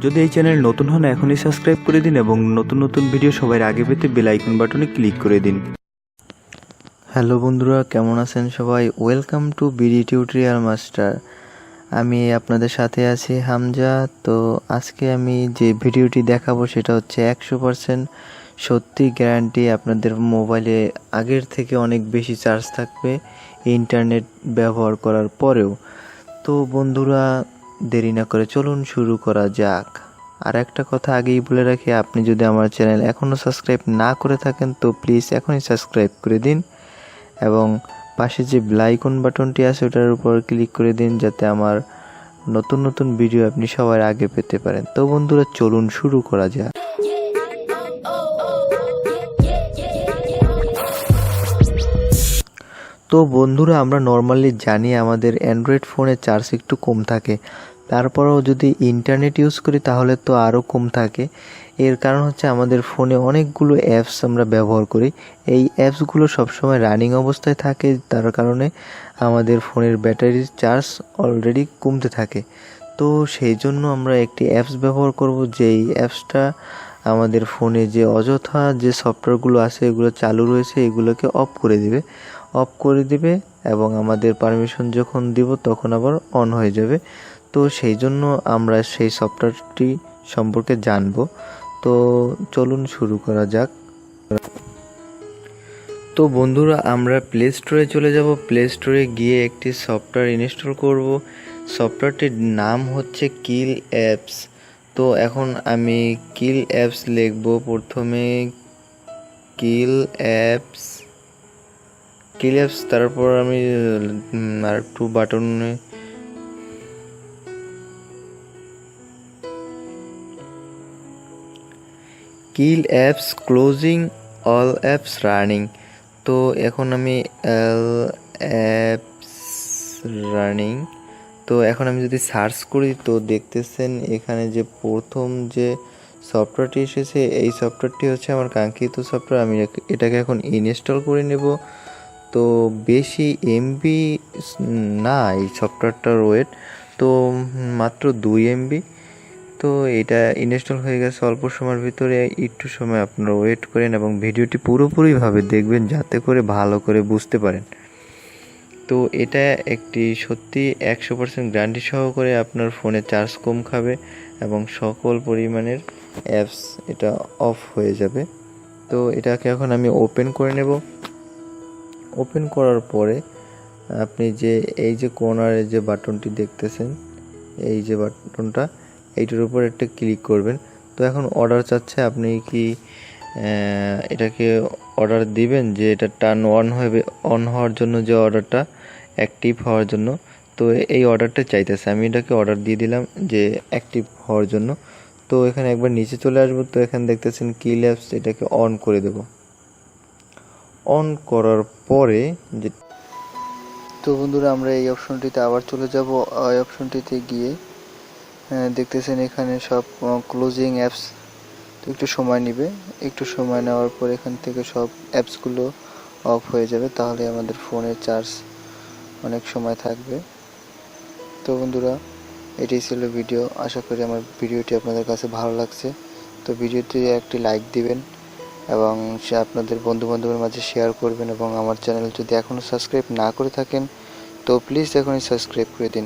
যদি এই চ্যানেল নতুন হন এখনই সাবস্ক্রাইব করে দিন এবং নতুন নতুন ভিডিও সবার আগে পেতে বেল আইকন বাটনে ক্লিক করে দিন। হ্যালো বন্ধুরা, কেমন আছেন সবাই? Welcome to BD tutorial master. আমি আপনাদের সাথে আছি হামজা। তো আজকে আমি যে ভিডিওটি দেখাবো সেটা হচ্ছে 100% সত্যি গ্যারান্টি। আপনাদের মোবাইলে আগের থেকে অনেক বেশি চার্জ থাকবে ইন্টারনেট ব্যবহার করার পরেও। তো বন্ধুরা, দেরি না করে চলুন শুরু করা যাক। আর একটা কথা আগেই বলে রাখি, আপনি যদি আমার চ্যানেল এখনও সাবস্ক্রাইব না করে থাকেন তো প্লিজ এখনই সাবস্ক্রাইব করে দিন এবং পাশে যে বেল আইকন বাটনটি আছে ওটার উপর ক্লিক করে দিন, যাতে আমার নতুন নতুন ভিডিও আপনি সবার আগে পেতে পারেন। তো বন্ধুরা, চলুন শুরু করা যাক। তো বন্ধুরা, আমরা নর্মালি জানি আমাদের অ্যান্ড্রয়েড ফোনে চার্জ একটু কম থাকে, তারপরেও যদি ইন্টারনেট ইউজ করি তাহলে তো আরও কম থাকে। এর কারণ হচ্ছে আমাদের ফোনে অনেকগুলো অ্যাপস আমরা ব্যবহার করি, এই অ্যাপসগুলো সবসময় রানিং অবস্থায় থাকে, তার কারণে আমাদের ফোনের ব্যাটারির চার্জ অলরেডি কমতে থাকে। তো সেই জন্য আমরা একটি অ্যাপস ব্যবহার করব, যেই অ্যাপসটা আমাদের ফোনে যে অযথা যে সফটওয়্যারগুলো আছে এগুলো চালু রয়েছে এগুলোকে অফ করে দিবে এবং আমাদের পারমিশন যখন দিব তখন আবার অন হয়ে যাবে। তো সেই জন্য আমরা সেই সফটওয়্যারটি সম্পর্কে জানব। তো চলুন শুরু করা যাক। তো বন্ধুরা, আমরা প্লে স্টোরে চলে যাব। প্লে স্টোরে গিয়ে একটি সফটওয়্যার ইনস্টল করব। সফটওয়্যারটির নাম হচ্ছে কিল অ্যাপস। তো এখন আমি কিল অ্যাপস লিখব। প্রথমে কিল অ্যাপস, তারপর আমি আর একটু বাটনে kill apps closing all apps running. তো এখন আমি অ্যাপস রানিং, তো এখন আমি যদি সার্চ করি তো দেখতেছেন এখানে যে প্রথম যে সফটওয়্যারটি এসেছে এই সফটওয়্যারটি হচ্ছে আমার কাঙ্ক্ষিত সফটওয়্যার। আমি এটাকে এখন ইনস্টল করে নেব। তো বেশি এমবি না এই সফটওয়্যারটার ওয়েট, তো মাত্র 2 এমবি। তো এটা ইনস্টল হয়ে গেছে অল্প সময়ের ভিতরে। একটু সময় আপনারা ওয়েট করেন এবং ভিডিওটি পুরোপুরিভাবে দেখবেন যাতে করে ভালো করে বুঝতে পারেন। তো এটা একটি সত্যি 100% গ্যারান্টি সহকারে আপনার ফোনে চার্জ কম খাবে এবং সকল পরিমাণের অ্যাপস এটা অফ হয়ে যাবে। তো এটাকে এখন আমি ওপেন করে নেব। ওপেন করার পরে আপনি যে এই যে কর্নারে যে বাটনটি দেখতেছেন, এই যে বাটনটা, এইটার উপর একটা ক্লিক করবেন। তো এখন অর্ডার চাচ্ছে, আপনি কি এটাকে অর্ডার দিবেন যে এটা টার্ন অন হওয়ার জন্য, যে অর্ডারটা অ্যাক্টিভ হওয়ার জন্য। তো এই অর্ডারটা চাইতেছে, আমি এটাকে অর্ডার দিয়ে দিলাম যে অ্যাক্টিভ হওয়ার জন্য। তো এখানে একবার নিচে চলে আসবো। তো এখানে দেখতেছেন কিল অ্যাপস, এটাকে অন করে দেব। অন করার পরে যে, তো বন্ধুরা, আমরা এই অপশনটিতে আবার চলে যাব। এই অপশনটিতে গিয়ে দেখতেছেন এখানে সব ক্লোজিং অ্যাপস। তো একটু সময় নেবে, একটু সময় নেওয়ার পর এখান থেকে সব অ্যাপসগুলো অফ হয়ে যাবে, তাহলে আমাদের ফোনের চার্জ অনেক সময় থাকবে। তো বন্ধুরা, এটি ছিল ভিডিও। আশা করি আমার ভিডিওটি আপনাদের কাছে ভালো লাগছে। তো ভিডিওতে একটি লাইক দিবেন এবং আপনাদের বন্ধুবান্ধবের মাঝে শেয়ার করবেন এবং আমার চ্যানেল যদি এখনও সাবস্ক্রাইব না করে থাকেন তো প্লিজ এখনই সাবস্ক্রাইব করে দিন।